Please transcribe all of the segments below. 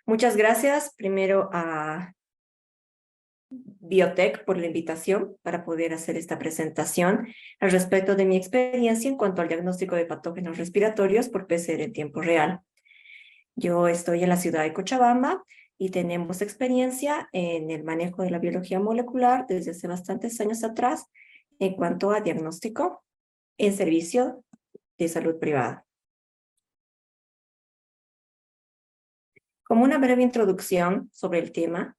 Muchas gracias primero a Biotech por la invitación para poder hacer esta presentación al respecto de mi experiencia en cuanto al diagnóstico de patógenos respiratorios por PCR en tiempo real. Yo estoy en la ciudad de Cochabamba y tenemos experiencia en el manejo de la biología molecular desde hace bastantes años atrás en cuanto a diagnóstico en servicio de salud privada. Como una breve introducción sobre el tema,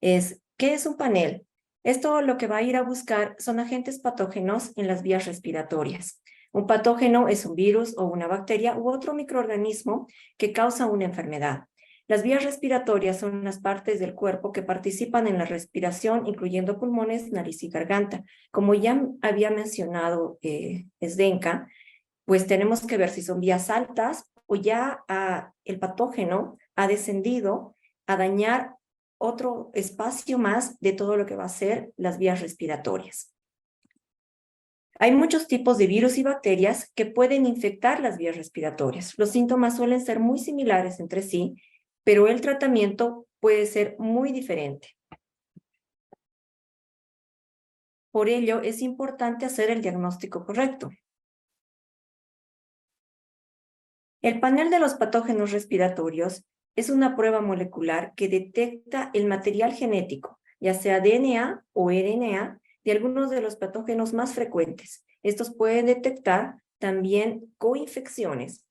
¿qué es un panel? Esto lo que va a ir a buscar son agentes patógenos en las vías respiratorias. Un patógeno es un virus o una bacteria u otro microorganismo que causa una enfermedad. Las vías respiratorias son las partes del cuerpo que participan en la respiración, incluyendo pulmones, nariz y garganta. Como ya había mencionado Zdenka, pues tenemos que ver si son vías altas o ya el patógeno ha descendido a dañar otro espacio más de todo lo que va a ser las vías respiratorias. Hay muchos tipos de virus y bacterias que pueden infectar las vías respiratorias. Los síntomas suelen ser muy similares entre sí, pero el tratamiento puede ser muy diferente. Por ello, es importante hacer el diagnóstico correcto. El panel de los patógenos respiratorios es una prueba molecular que detecta el material genético, ya sea DNA o RNA, de algunos de los patógenos más frecuentes. Estos pueden detectar también coinfecciones,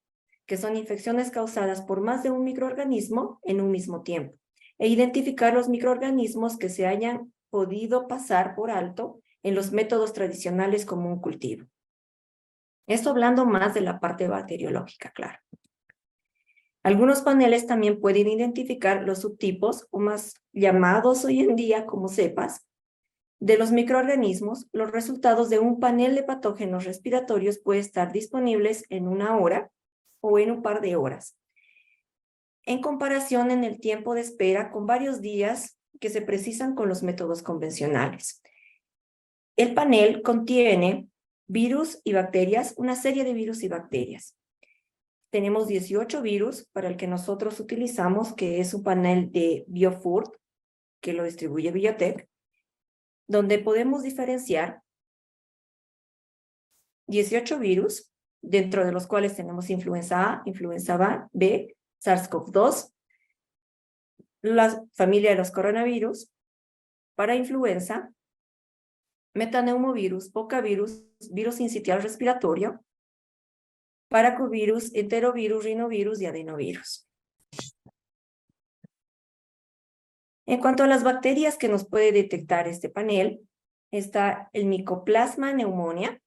que son infecciones causadas por más de un microorganismo en un mismo tiempo, e identificar los microorganismos que se hayan podido pasar por alto en los métodos tradicionales como un cultivo. Esto hablando más de la parte bacteriológica, claro. Algunos paneles también pueden identificar los subtipos, o más llamados hoy en día como cepas, de los microorganismos. Los resultados de un panel de patógenos respiratorios pueden estar disponibles en 1 hora o en un par de horas, en comparación en el tiempo de espera con varios días que se precisan con los métodos convencionales. El panel contiene virus y bacterias, una serie de virus y bacterias. Tenemos 18 virus para el que nosotros utilizamos, que es un panel de BioFurt, que lo distribuye Biotech, donde podemos diferenciar 18 virus, dentro de los cuales tenemos influenza A, influenza B, SARS-CoV-2, la familia de los coronavirus, para influenza, metaneumovirus, pocavirus, virus sincitial respiratorio, paracovirus, enterovirus, rinovirus y adenovirus. En cuanto a las bacterias que nos puede detectar este panel, está el Mycoplasma pneumonia,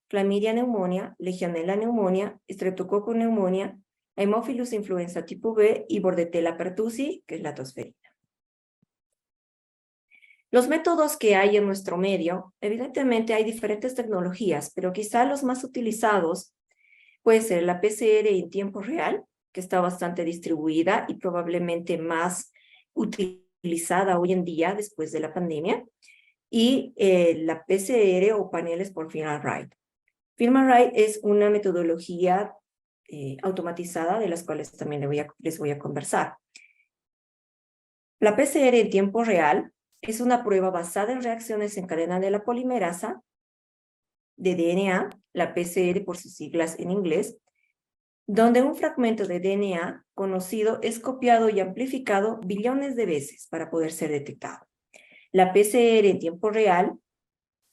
Chlamydia pneumonia, Legionella pneumonia, Streptococcus pneumonia, Haemophilus influenza tipo B y Bordetella pertussi, que es la tosferina. Los métodos que hay en nuestro medio, evidentemente hay diferentes tecnologías, pero quizá los más utilizados puede ser la PCR en tiempo real, que está bastante distribuida y probablemente más utilizada hoy en día después de la pandemia, y la PCR o paneles por FilmArray. FilmArray es una metodología automatizada de las cuales también les voy a conversar. La PCR en tiempo real es una prueba basada en reacciones en cadena de la polimerasa de DNA, la PCR por sus siglas en inglés, donde un fragmento de DNA conocido es copiado y amplificado billones de veces para poder ser detectado. La PCR en tiempo real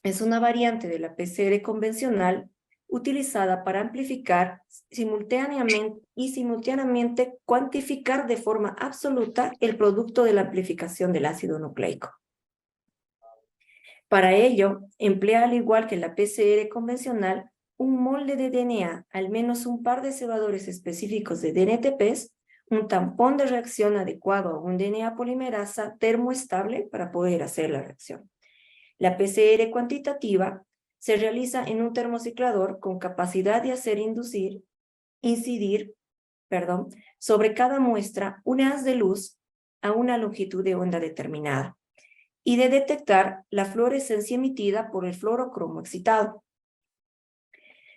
es una variante de la PCR convencional utilizada para amplificar simultáneamente cuantificar de forma absoluta el producto de la amplificación del ácido nucleico. Para ello, emplea al igual que la PCR convencional, un molde de DNA, al menos un par de cebadores específicos de DNTPs, un tampón de reacción adecuado a un DNA polimerasa termoestable para poder hacer la reacción. La PCR cuantitativa se realiza en un termociclador con capacidad de hacer incidir sobre cada muestra un haz de luz a una longitud de onda determinada y de detectar la fluorescencia emitida por el fluorocromo excitado.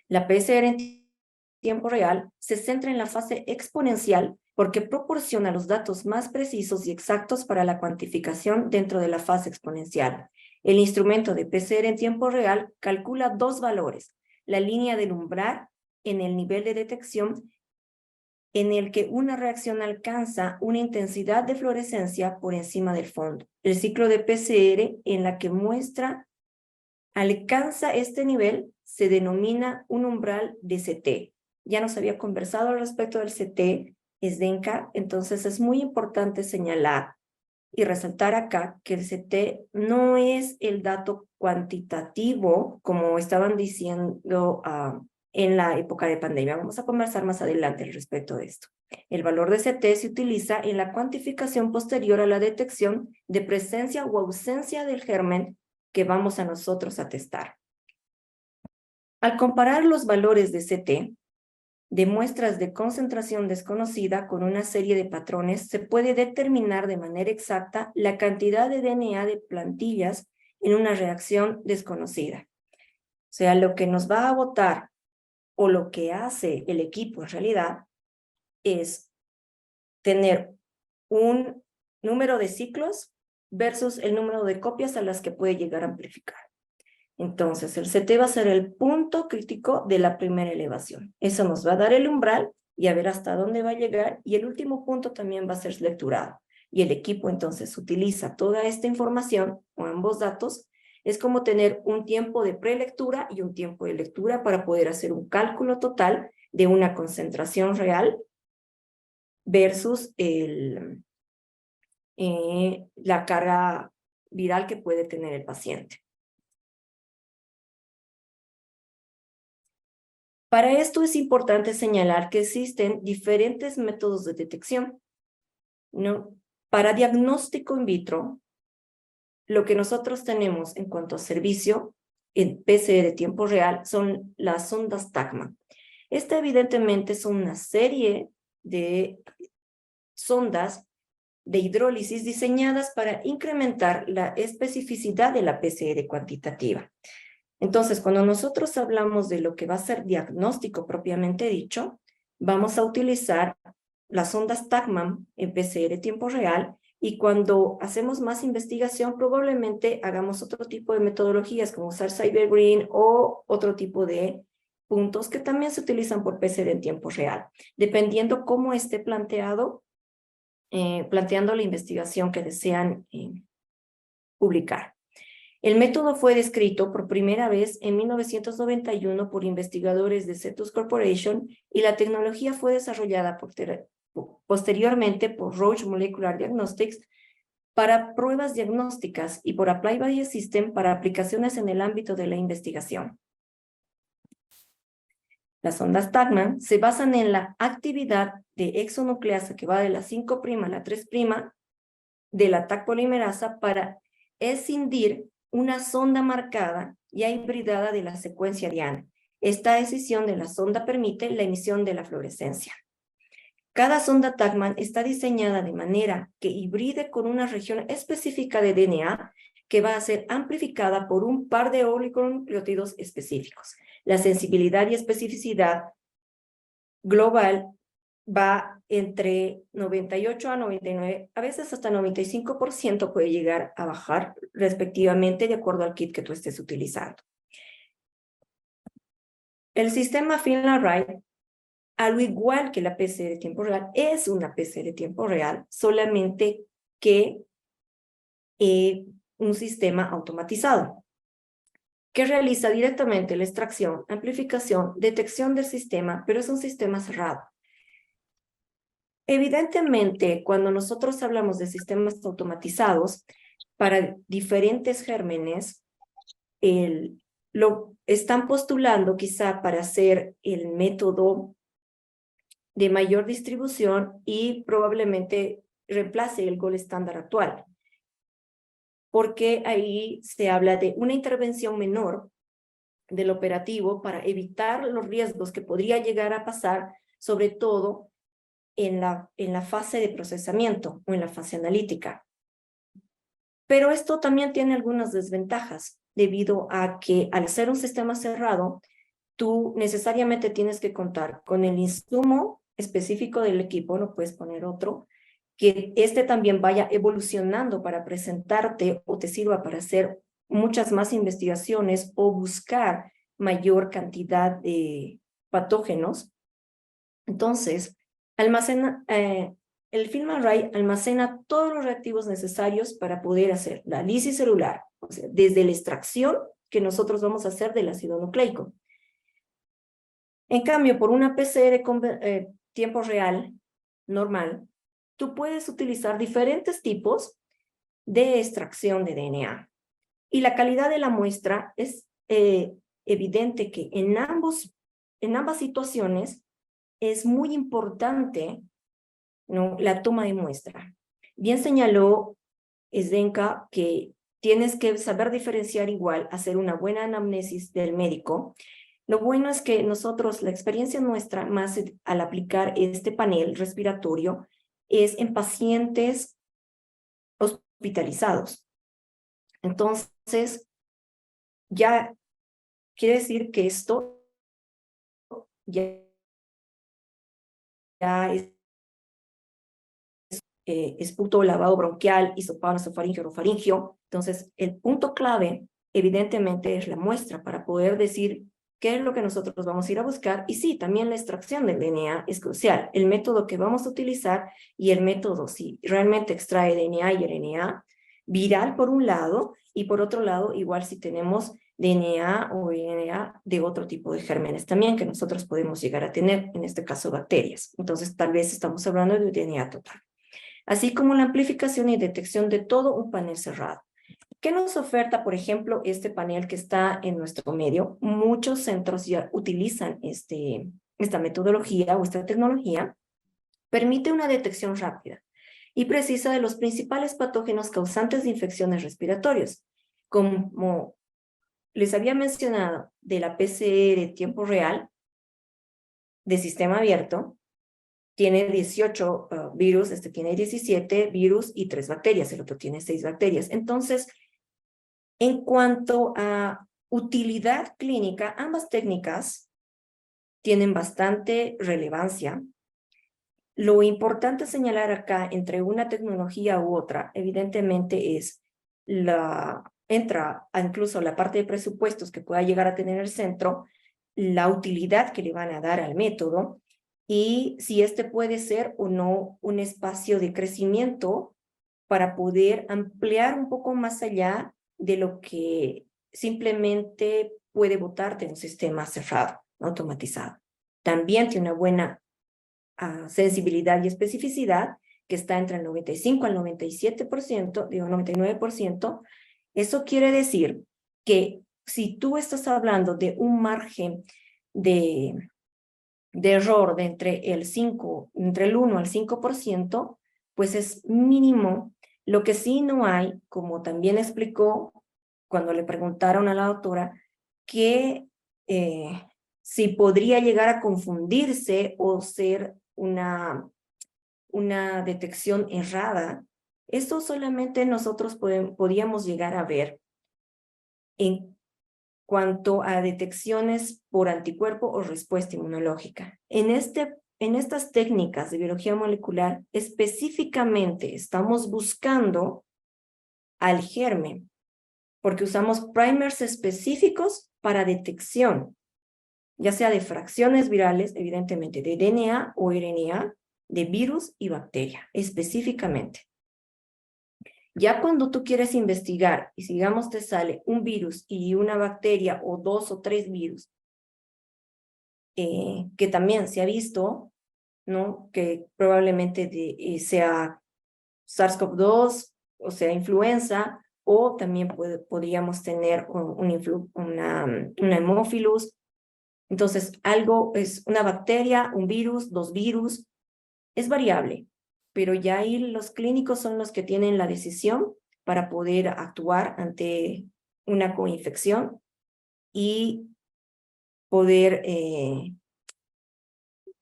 La PCR en tiempo real se centra en la fase exponencial porque proporciona los datos más precisos y exactos para la cuantificación dentro de la fase exponencial. El instrumento de PCR en tiempo real calcula dos valores: la línea del umbral en el nivel de detección en el que una reacción alcanza una intensidad de fluorescencia por encima del fondo. El ciclo de PCR en la que muestra alcanza este nivel se denomina un umbral de CT. Ya nos había conversado al respecto del CT, Zdenka, entonces es muy importante señalar y resaltar acá que el CT no es el dato cuantitativo, como estaban diciendo en la época de pandemia. Vamos a conversar más adelante al respecto de esto. El valor de CT se utiliza en la cuantificación posterior a la detección de presencia o ausencia del germen que vamos a nosotros a testar. Al comparar los valores de CT de muestras de concentración desconocida con una serie de patrones, se puede determinar de manera exacta la cantidad de DNA de plantillas en una reacción desconocida. O sea, lo que nos va a botar o lo que hace el equipo en realidad es tener un número de ciclos versus el número de copias a las que puede llegar a amplificar. Entonces, el CT va a ser el punto crítico de la primera elevación. Eso nos va a dar el umbral y a ver hasta dónde va a llegar. Y el último punto también va a ser lecturado. Y el equipo entonces utiliza toda esta información o ambos datos. Es como tener un tiempo de prelectura y un tiempo de lectura para poder hacer un cálculo total de una concentración real versus la carga viral que puede tener el paciente. Para esto es importante señalar que existen diferentes métodos de detección, ¿no? Para diagnóstico in vitro, lo que nosotros tenemos en cuanto a servicio en PCR de tiempo real son las sondas TACMA. Esta evidentemente son una serie de sondas de hidrólisis diseñadas para incrementar la especificidad de la PCR cuantitativa. Entonces, cuando nosotros hablamos de lo que va a ser diagnóstico propiamente dicho, vamos a utilizar las ondas TACMAM en PCR tiempo real, y cuando hacemos más investigación probablemente hagamos otro tipo de metodologías como usar CyberGreen o otro tipo de puntos que también se utilizan por PCR en tiempo real, dependiendo cómo esté planteando la investigación que desean publicar. El método fue descrito por primera vez en 1991 por investigadores de Cetus Corporation y la tecnología fue desarrollada posteriormente por Roche Molecular Diagnostics para pruebas diagnósticas y por Applied Biosystem para aplicaciones en el ámbito de la investigación. Las ondas TACMAN se basan en la actividad de exonucleasa que va de la 5' a la 3' de la TAC polimerasa para escindir una sonda marcada ya hibridada de la secuencia diana. Esta escisión de la sonda permite la emisión de la fluorescencia. Cada sonda TACMAN está diseñada de manera que hibride con una región específica de DNA que va a ser amplificada por un par de oligonucleótidos específicos. La sensibilidad y especificidad global va entre 98 a 99, a veces hasta 95% puede llegar a bajar respectivamente de acuerdo al kit que tú estés utilizando. El sistema Finland-Wright, al igual que la PCR de tiempo real, es una PCR de tiempo real, solamente que un sistema automatizado que realiza directamente la extracción, amplificación, detección del sistema, pero es un sistema cerrado. Evidentemente, cuando nosotros hablamos de sistemas automatizados, para diferentes gérmenes, lo están postulando quizá para hacer el método de mayor distribución y probablemente reemplace el gold estándar actual, porque ahí se habla de una intervención menor del operativo para evitar los riesgos que podría llegar a pasar, sobre todo en la fase de procesamiento o en la fase analítica. Pero esto también tiene algunas desventajas, debido a que al ser un sistema cerrado, tú necesariamente tienes que contar con el insumo específico del equipo, no puedes poner otro, que este también vaya evolucionando para presentarte o te sirva para hacer muchas más investigaciones o buscar mayor cantidad de patógenos. Entonces, el film array almacena todos los reactivos necesarios para poder hacer la lisis celular, o sea, desde la extracción que nosotros vamos a hacer del ácido nucleico. En cambio, por una PCR con tiempo real, normal, tú puedes utilizar diferentes tipos de extracción de DNA. Y la calidad de la muestra es evidente que en ambas situaciones es muy importante, ¿no?, la toma de muestra. Bien señaló Zdenka que tienes que saber diferenciar igual, hacer una buena anamnesis del médico. Lo bueno es que nosotros, la experiencia nuestra, más al aplicar este panel respiratorio, es en pacientes hospitalizados. Entonces, ya quiere decir que esto ya es esputo, lavado bronquial, hisopado nasofaringio, orofaringio. Entonces, el punto clave, evidentemente, es la muestra para poder decir qué es lo que nosotros vamos a ir a buscar. Y sí, también la extracción del DNA es crucial. El método que vamos a utilizar y el método, si realmente extrae DNA y RNA, viral por un lado, y por otro lado, igual si tenemos DNA o RNA de otro tipo de gérmenes también que nosotros podemos llegar a tener, en este caso bacterias. Entonces, tal vez estamos hablando de DNA total. Así como la amplificación y detección de todo un panel cerrado. ¿Qué nos oferta, por ejemplo, este panel que está en nuestro medio? Muchos centros ya utilizan esta metodología o esta tecnología. Permite una detección rápida y precisa de los principales patógenos causantes de infecciones respiratorias. Como les había mencionado, de la PCR tiempo real, de sistema abierto, tiene 18 virus, este tiene 17 virus y 3 bacterias, el otro tiene 6 bacterias. Entonces, en cuanto a utilidad clínica, ambas técnicas tienen bastante relevancia. Lo importante señalar acá entre una tecnología u otra, evidentemente es entra incluso la parte de presupuestos que pueda llegar a tener el centro, la utilidad que le van a dar al método y si este puede ser o no un espacio de crecimiento para poder ampliar un poco más allá de lo que simplemente puede botarte en un sistema cerrado, automatizado. También tiene una buena sensibilidad y especificidad, que está entre el 95 al 97%, digo 99%, eso quiere decir que si tú estás hablando de un margen de error de entre el 1 al 5%, pues es mínimo. Lo que sí no hay, como también explicó cuando le preguntaron a la doctora, que si podría llegar a confundirse o ser una detección errada, esto solamente nosotros podíamos llegar a ver en cuanto a detecciones por anticuerpo o respuesta inmunológica. En estas técnicas de biología molecular, específicamente estamos buscando al germen, porque usamos primers específicos para detección, ya sea de fracciones virales, evidentemente de DNA o RNA, de virus y bacteria, específicamente. Ya cuando tú quieres investigar, y si digamos te sale un virus y una bacteria, o 2 o 3 virus, que también se ha visto, ¿no?, que probablemente sea SARS-CoV-2, o sea, influenza, o también podríamos tener una hemófilus. Entonces, algo es una bacteria, un virus, 2 virus, es variable, pero ya ahí los clínicos son los que tienen la decisión para poder actuar ante una coinfección y poder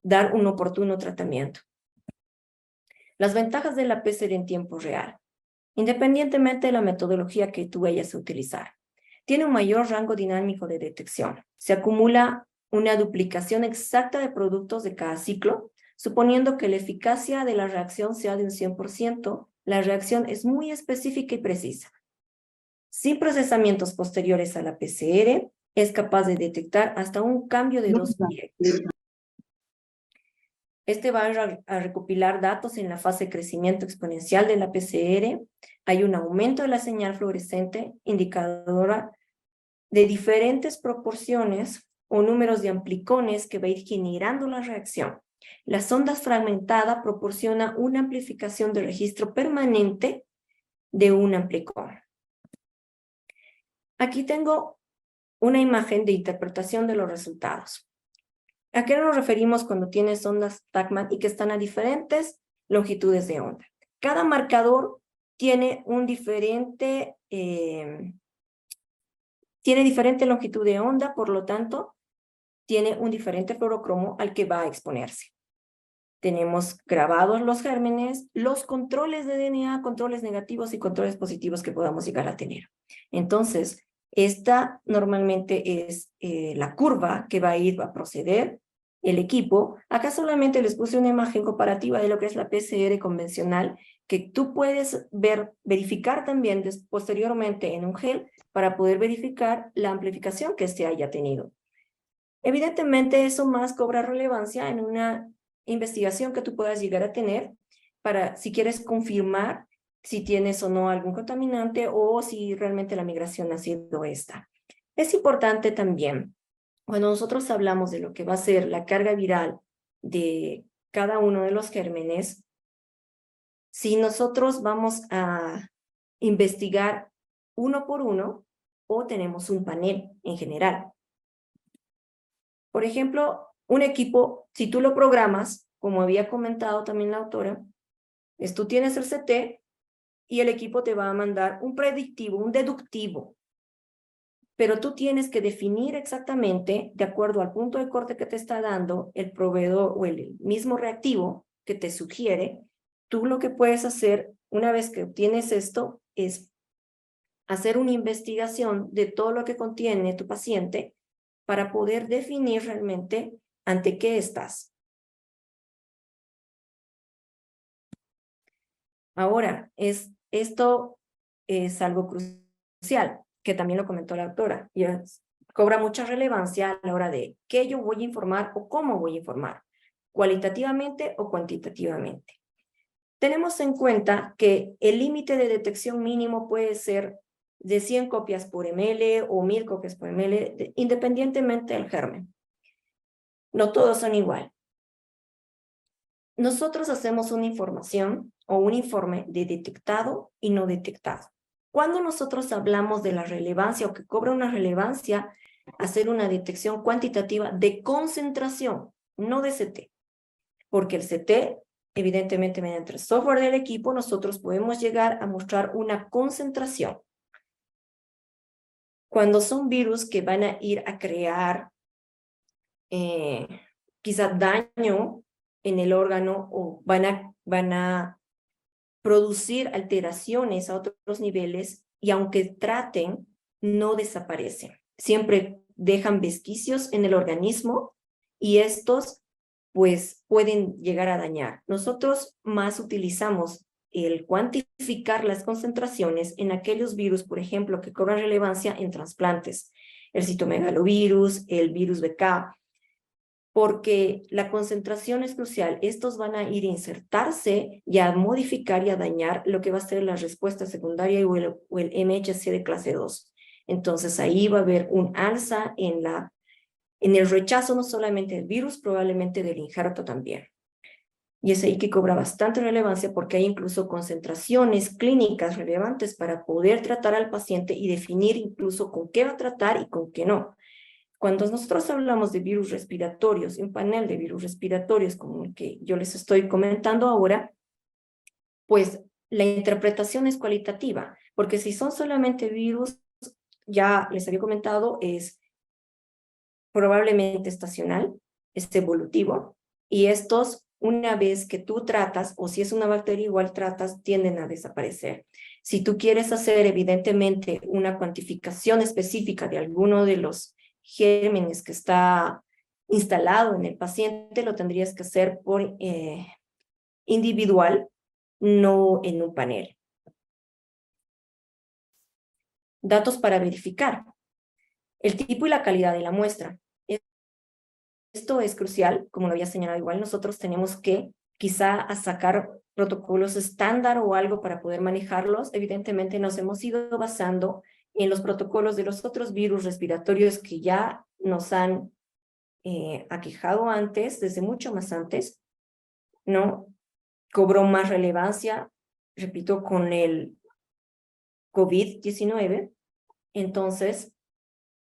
dar un oportuno tratamiento. Las ventajas de la PCR en tiempo real, independientemente de la metodología que tú vayas a utilizar. Tiene un mayor rango dinámico de detección. Se acumula una duplicación exacta de productos de cada ciclo, suponiendo que la eficacia de la reacción sea de un 100%, la reacción es muy específica y precisa. Sin procesamientos posteriores a la PCR, es capaz de detectar hasta un cambio de dosis directa. Este va a recopilar datos en la fase de crecimiento exponencial de la PCR. Hay un aumento de la señal fluorescente indicadora de diferentes proporciones o números de amplicones que va a ir generando la reacción. La sonda fragmentada proporciona una amplificación de registro permanente de un amplicón. Aquí tengo una imagen de interpretación de los resultados. ¿A qué nos referimos cuando tienes ondas Tachman y que están a diferentes longitudes de onda? Cada marcador tiene diferente longitud de onda, por lo tanto, tiene un diferente fluorocromo al que va a exponerse. Tenemos grabados los gérmenes, los controles de DNA, controles negativos y controles positivos que podamos llegar a tener. Entonces, esta normalmente es la curva que va a ir a proceder el equipo. Acá solamente les puse una imagen comparativa de lo que es la PCR convencional, que tú puedes verificar también posteriormente en un gel para poder verificar la amplificación que este haya tenido. Evidentemente, eso más cobra relevancia en una investigación que tú puedas llegar a tener para si quieres confirmar si tienes o no algún contaminante o si realmente la migración ha sido esta. Es importante también, cuando nosotros hablamos de lo que va a ser la carga viral de cada uno de los gérmenes, si nosotros vamos a investigar uno por uno o tenemos un panel en general. Por ejemplo, un equipo, si tú lo programas, como había comentado también la autora, tú tienes el CT y el equipo te va a mandar un predictivo, un deductivo. Pero tú tienes que definir exactamente, de acuerdo al punto de corte que te está dando el proveedor o el mismo reactivo que te sugiere, tú lo que puedes hacer una vez que obtienes esto es hacer una investigación de todo lo que contiene tu paciente para poder definir realmente ante qué estás. Ahora, esto es algo crucial, que también lo comentó la autora, y cobra mucha relevancia a la hora de qué yo voy a informar o cómo voy a informar, cualitativamente o cuantitativamente. Tenemos en cuenta que el límite de detección mínimo puede ser de 100 copias por ml o 1000 copias por ml, independientemente del germen. No todos son igual. Nosotros hacemos una información o un informe de detectado y no detectado. Cuando nosotros hablamos de la relevancia o que cobra una relevancia, hacer una detección cuantitativa de concentración, no de CT. Porque el CT, evidentemente mediante el software del equipo, nosotros podemos llegar a mostrar una concentración. Cuando son virus que van a ir a crear quizás daño en el órgano o van a producir alteraciones a otros niveles y aunque traten, no desaparecen. Siempre dejan vesquicios en el organismo y estos pues pueden llegar a dañar. Nosotros más utilizamos el cuantificar las concentraciones en aquellos virus, por ejemplo, que cobran relevancia en trasplantes, el citomegalovirus, el virus BK, porque la concentración es crucial. Estos van a ir a insertarse y a modificar y a dañar lo que va a ser la respuesta secundaria o el MHC de clase 2. Entonces ahí va a haber un alza en el rechazo no solamente del virus, probablemente del injerto también. Y es ahí que cobra bastante relevancia porque hay incluso concentraciones clínicas relevantes para poder tratar al paciente y definir incluso con qué va a tratar y con qué no. Cuando nosotros hablamos de virus respiratorios, un panel de virus respiratorios como el que yo les estoy comentando ahora, pues la interpretación es cualitativa, porque si son solamente virus, ya les había comentado, es probablemente estacional, es evolutivo, y estos, una vez que tú tratas, o si es una bacteria igual tratas, tienden a desaparecer. Si tú quieres hacer evidentemente una cuantificación específica de alguno de los gérmenes que está instalado en el paciente, lo tendrías que hacer por individual, no en un panel. Datos para verificar. El tipo y la calidad de la muestra. Esto es crucial, como lo había señalado igual, nosotros tenemos que quizá a sacar protocolos estándar o algo para poder manejarlos. Evidentemente nos hemos ido basando en los protocolos de los otros virus respiratorios que ya nos han aquejado antes, desde mucho más antes, ¿no? Cobró más relevancia, repito, con el COVID-19. Entonces,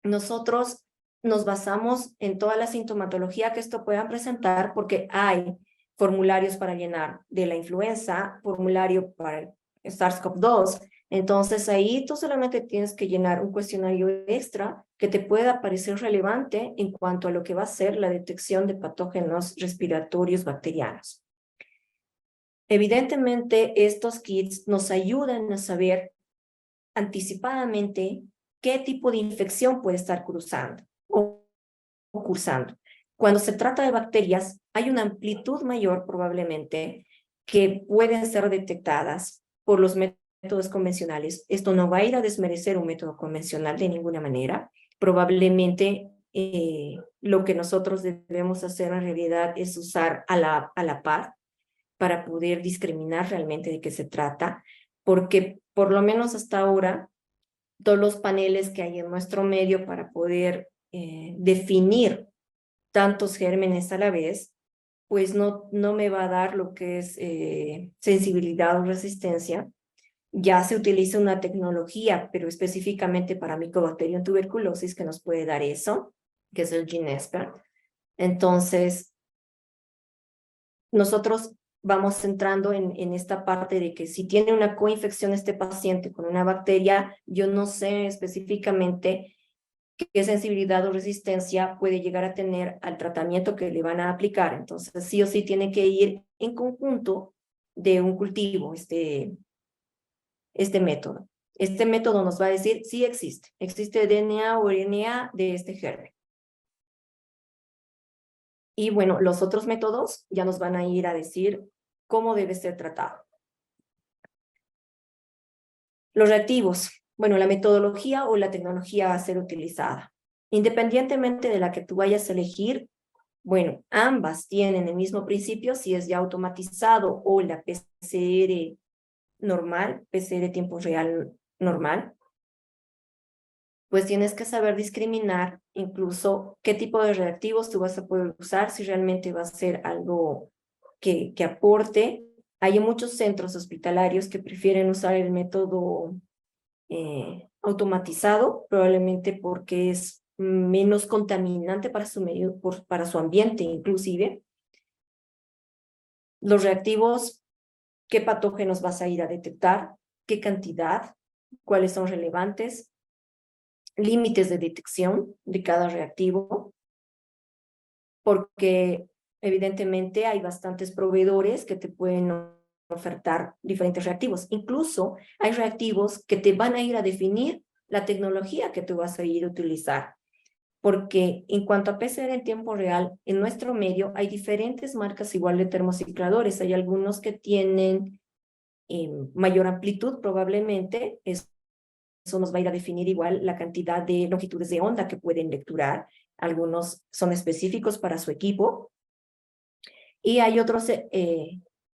nosotros nos basamos en toda la sintomatología que esto pueda presentar porque hay formularios para llenar de la influenza, formulario para el SARS-CoV-2. Entonces ahí tú solamente tienes que llenar un cuestionario extra que te pueda parecer relevante en cuanto a lo que va a ser la detección de patógenos respiratorios bacterianos. Evidentemente, estos kits nos ayudan a saber anticipadamente qué tipo de infección puede estar cruzando o cursando. Cuando se trata de bacterias, hay una amplitud mayor probablemente que pueden ser detectadas por los métodos convencionales. Esto no va a ir a desmerecer un método convencional de ninguna manera. Probablemente lo que nosotros debemos hacer en realidad es usar a la par para poder discriminar realmente de qué se trata, porque por lo menos hasta ahora todos los paneles que hay en nuestro medio para poder definir tantos gérmenes a la vez, pues no me va a dar lo que es sensibilidad o resistencia. Ya se utiliza una tecnología, pero específicamente para Mycobacterium tuberculosis, que nos puede dar eso, que es el GeneXpert. Entonces, nosotros vamos entrando en esta parte de que si tiene una coinfección este paciente con una bacteria, yo no sé específicamente qué sensibilidad o resistencia puede llegar a tener al tratamiento que le van a aplicar. Entonces, sí o sí tiene que ir en conjunto de un cultivo, este método. Este método nos va a decir si existe DNA o RNA de este germen. Y bueno, los otros métodos ya nos van a ir a decir cómo debe ser tratado. Los reactivos, bueno, la metodología o la tecnología a ser utilizada. Independientemente de la que tú vayas a elegir, bueno, ambas tienen el mismo principio, si es ya automatizado o la PCR normal, PCR tiempo real normal, pues tienes que saber discriminar incluso qué tipo de reactivos tú vas a poder usar, si realmente va a ser algo que aporte. Hay muchos centros hospitalarios que prefieren usar el método automatizado, probablemente porque es menos contaminante para su medio, para su ambiente inclusive. Los reactivos, qué patógenos vas a ir a detectar, qué cantidad, cuáles son relevantes, límites de detección de cada reactivo, porque evidentemente hay bastantes proveedores que te pueden ofertar diferentes reactivos. Incluso hay reactivos que te van a ir a definir la tecnología que tú vas a ir a utilizar. Porque en cuanto a PCR en tiempo real, en nuestro medio hay diferentes marcas igual de termocicladores. Hay algunos que tienen mayor amplitud probablemente. Eso nos va a ir a definir igual la cantidad de longitudes de onda que pueden lecturar. Algunos son específicos para su equipo. Y hay otros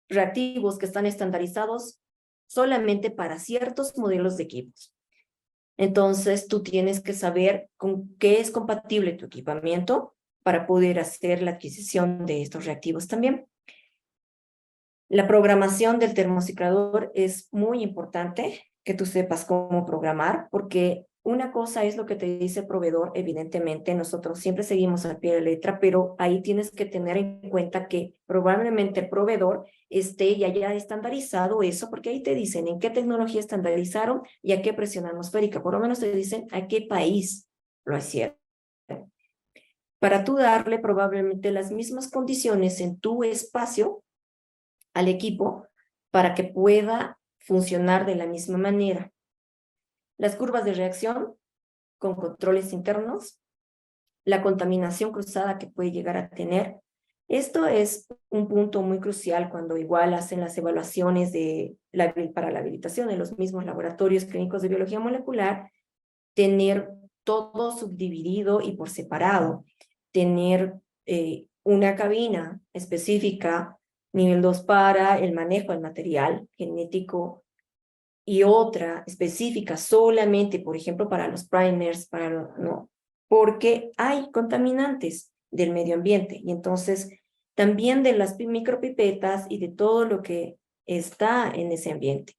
reactivos que están estandarizados solamente para ciertos modelos de equipos. Entonces, tú tienes que saber con qué es compatible tu equipamiento para poder hacer la adquisición de estos reactivos también. La programación del termociclador es muy importante que tú sepas cómo programar, porque una cosa es lo que te dice el proveedor, evidentemente, nosotros siempre seguimos al pie de la letra, pero ahí tienes que tener en cuenta que probablemente el proveedor esté ya haya estandarizado eso, porque ahí te dicen en qué tecnología estandarizaron y a qué presión atmosférica, por lo menos te dicen a qué país lo hicieron. Para tú darle probablemente las mismas condiciones en tu espacio al equipo para que pueda funcionar de la misma manera. Las curvas de reacción con controles internos, la contaminación cruzada que puede llegar a tener. Esto es un punto muy crucial cuando igual hacen las evaluaciones para la habilitación de los mismos laboratorios clínicos de biología molecular, tener todo subdividido y por separado, tener una cabina específica, nivel 2 para el manejo del material genético y otra específica solamente, por ejemplo, para los primers, no, porque hay contaminantes del medio ambiente y entonces también de las micropipetas y de todo lo que está en ese ambiente.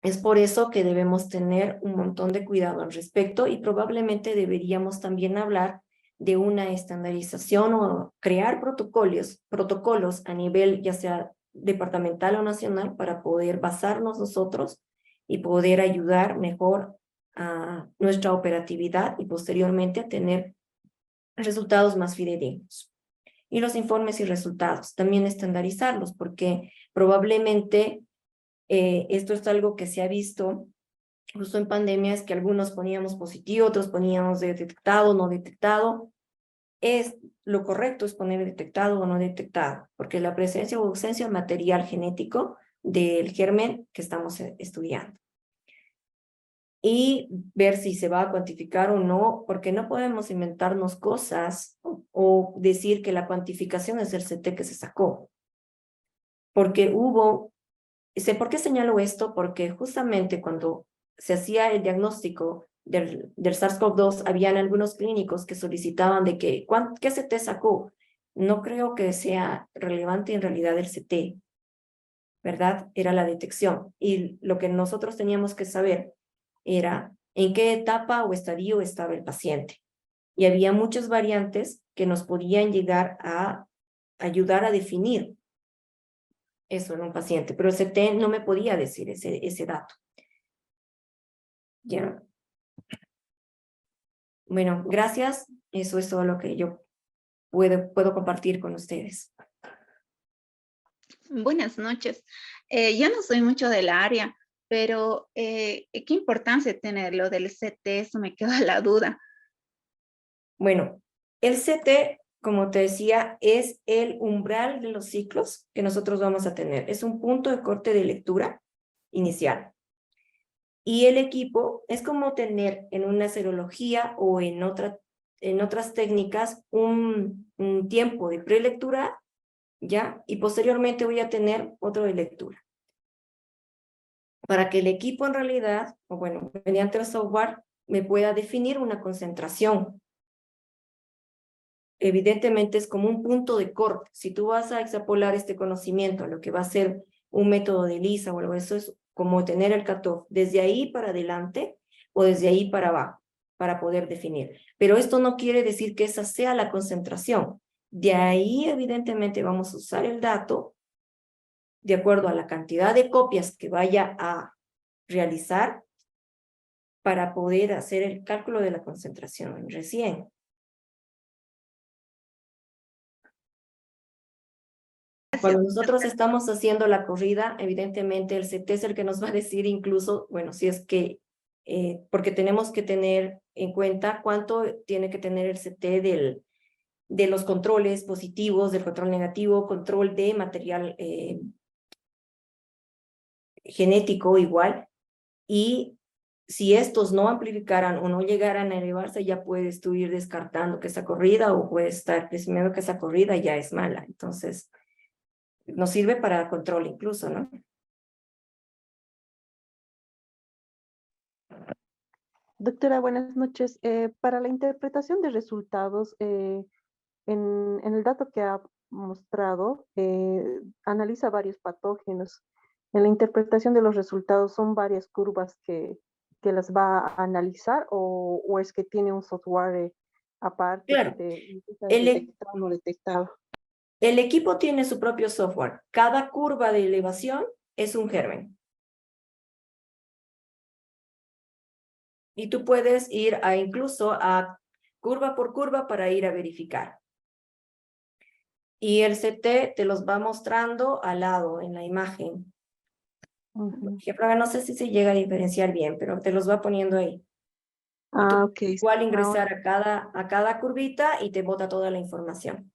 Es por eso que debemos tener un montón de cuidado al respecto y probablemente deberíamos también hablar de una estandarización o crear protocolos a nivel ya sea departamental o nacional para poder basarnos nosotros y poder ayudar mejor a nuestra operatividad y posteriormente a tener resultados más fidedignos. Y los informes y resultados, también estandarizarlos, porque probablemente esto es algo que se ha visto justo en pandemia, es que algunos poníamos positivo, otros poníamos detectado, no detectado. Lo correcto es poner detectado o no detectado, porque la presencia o ausencia de material genético del germen que estamos estudiando. Y ver si se va a cuantificar o no, porque no podemos inventarnos cosas o decir que la cuantificación es el CT que se sacó. Porque ¿por qué señalo esto? Porque justamente cuando se hacía el diagnóstico del SARS-CoV-2, habían algunos clínicos que solicitaban de que, ¿qué CT sacó? No creo que sea relevante en realidad el CT, ¿verdad? Era la detección. Y lo que nosotros teníamos que saber era en qué etapa o estadio estaba el paciente. Y había muchas variantes que nos podían llegar a ayudar a definir eso en un paciente, pero el CT no me podía decir ese dato. Ya. Bueno, gracias. Eso es todo lo que yo puedo compartir con ustedes. Buenas noches. Yo no soy mucho del área, pero ¿qué importancia tiene lo del CT? Eso me queda la duda. Bueno, el CT, como te decía, es el umbral de los ciclos que nosotros vamos a tener. Es un punto de corte de lectura inicial. Y el equipo es como tener en una serología o en otras técnicas un tiempo de prelectura, ¿ya? Y posteriormente voy a tener otro de lectura. Para que el equipo en realidad, o bueno, mediante el software, me pueda definir una concentración. Evidentemente es como un punto de corte. Si tú vas a extrapolar este conocimiento a lo que va a ser un método de ELISA o algo, eso es como tener el cutoff desde ahí para adelante o desde ahí para abajo para poder definir. Pero esto no quiere decir que esa sea la concentración. De ahí, evidentemente, vamos a usar el dato de acuerdo a la cantidad de copias que vaya a realizar para poder hacer el cálculo de la concentración recién. Cuando nosotros estamos haciendo la corrida, evidentemente el CT es el que nos va a decir incluso, bueno, si es que, porque tenemos que tener en cuenta cuánto tiene que tener el CT de los controles positivos, del control negativo, control de material genético igual, y si estos no amplificaran o no llegaran a elevarse, ya puedes tú ir descartando que esa corrida o puedes estar presumiendo que esa corrida ya es mala. Entonces, nos sirve para control incluso, ¿no? Doctora, buenas noches. Para la interpretación de resultados, en el dato que ha mostrado, analiza varios patógenos. En la interpretación de los resultados, ¿son varias curvas que las va a analizar o es que tiene un software aparte que Claro, te indica el, e- detectado o no detectado? el equipo tiene su propio software. Cada curva de elevación es un germen. Y tú puedes ir incluso a curva por curva para ir a verificar. Y el CT te los va mostrando al lado en la imagen. Por ejemplo, no sé si se llega a diferenciar bien, pero te los va poniendo ahí. Y tú Ah, ok. igual Ahora, ingresar a cada curvita y te bota toda la información.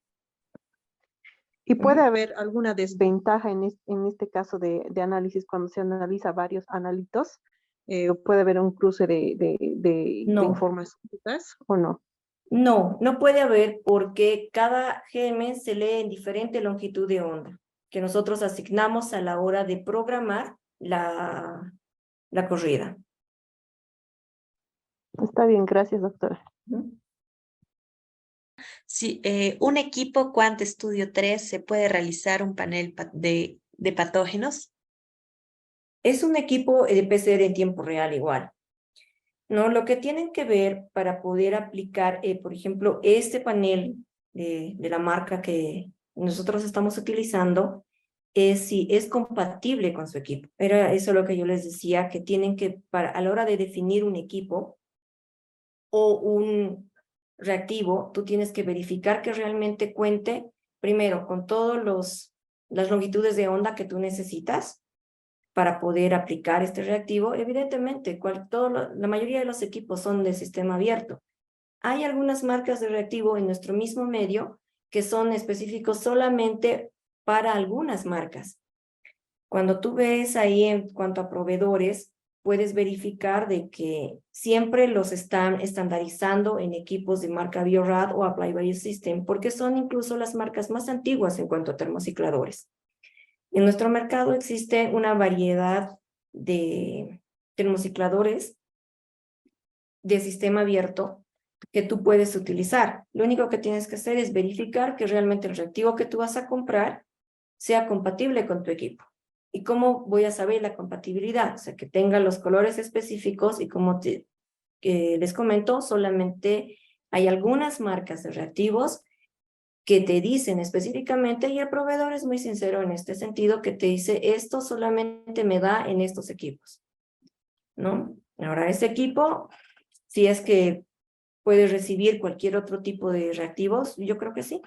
¿y puede Ujú. haber alguna desventaja en este caso de análisis cuando se analiza varios analitos? ¿O puede haber un cruce de No, informaciones quizás, o no? no puede haber porque cada GM se lee en diferente longitud de onda que nosotros asignamos a la hora de programar la corrida. Está bien, gracias, doctora. Ujú. Sí, un equipo Quant Studio 3 se puede realizar un panel de patógenos. Es un equipo de PCR en tiempo real igual. ¿No? Lo que tienen que ver para poder aplicar, por ejemplo, este panel de la marca que nosotros estamos utilizando, es si es compatible con su equipo. Era eso lo que yo les decía, que tienen que, a la hora de definir un equipo o un reactivo, tú tienes que verificar que realmente cuente, primero, con las longitudes de onda que tú necesitas para poder aplicar este reactivo. Evidentemente, la mayoría de los equipos son de sistema abierto. Hay algunas marcas de reactivo en nuestro mismo medio que son específicos solamente para algunas marcas. Cuando tú ves ahí en cuanto a proveedores, puedes verificar de que siempre los están estandarizando en equipos de marca Biorad o Applied Biosystem, porque son incluso las marcas más antiguas en cuanto a termocicladores. En nuestro mercado existe una variedad de termocicladores de sistema abierto que tú puedes utilizar. Lo único que tienes que hacer es verificar que realmente el reactivo que tú vas a comprar sea compatible con tu equipo. ¿Y cómo voy a saber la compatibilidad? O sea, que tenga los colores específicos y como les comento, solamente hay algunas marcas de reactivos que te dicen específicamente, y el proveedor es muy sincero en este sentido, que te dice, esto solamente me da en estos equipos, ¿no? Ahora, ese equipo, si es que puedes recibir cualquier otro tipo de reactivos, yo creo que sí.